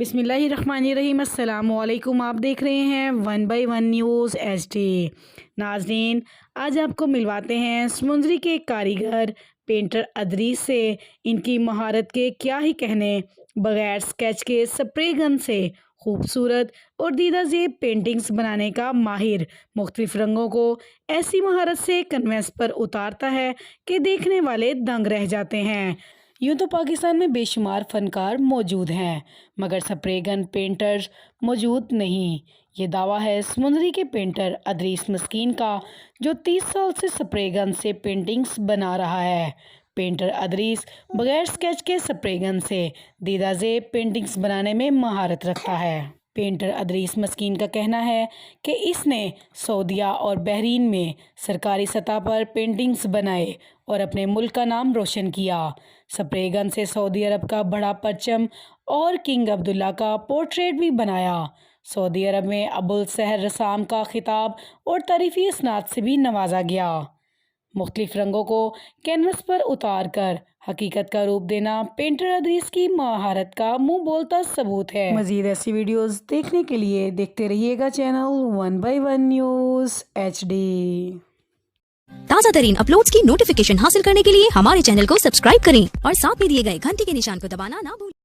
बिस्मिल्लाहिर्रहमानिर्रहीम। अस्सलाम वालेकुम। आप देख रहे हैं 1 बाय 1 न्यूज़ HD। नाज़रीन, आज आपको मिलवाते हैं समुंदरी के कारीगर पेंटर अदरीस से। इनकी महारत के क्या ही कहने, बगैर स्केच के स्प्रे गन से खूबसूरत और दीदा ज़ेब पेंटिंग्स बनाने का माहिर मुख्तलिफ रंगों को ऐसी महारत से कन्वेंस पर उतारता है कि देखने वाले दंग रह जाते हैं। यूँ तो पाकिस्तान में बेशुमार फ़नकार मौजूद हैं, मगर स्प्रे गन पेंटर्स मौजूद नहीं। ये दावा है समुंदरी के पेंटर अदरीस मस्कीन का, जो 30 साल से स्प्रे गन से पेंटिंग्स बना रहा है। पेंटर अदरीस बगैर स्केच के स्प्रे गन से दीदा ज़ेब पेंटिंग्स बनाने में महारत रखता है। पेंटर अदरीस मस्कीन का कहना है कि इसने सऊदीया और बहरीन में सरकारी सतह पर पेंटिंग्स बनाए और अपने मुल्क का नाम रोशन किया। स्प्रे गन से सऊदी अरब का बड़ा परचम और किंग अब्दुल्ला का पोर्ट्रेट भी बनाया। सऊदी अरब में अबुल सहर रसाम का खिताब और तारीफ़ी इसनाद से भी नवाजा गया। मुख्तलिफ रंगों को कैनवस पर उतार कर हकीकत का रूप देना पेंटर अदरीस की महारत का मुंह बोलता सबूत है। मज़ीद ऐसी वीडियोस देखने के लिए देखते रहिएगा चैनल 1 बाय 1 न्यूज़ HD। ताज़ा तरीन अपलोड्स की नोटिफिकेशन हासिल करने के लिए हमारे चैनल को सब्सक्राइब करें और साथ में दिए गए घंटी के निशान को दबाना ना भूलें।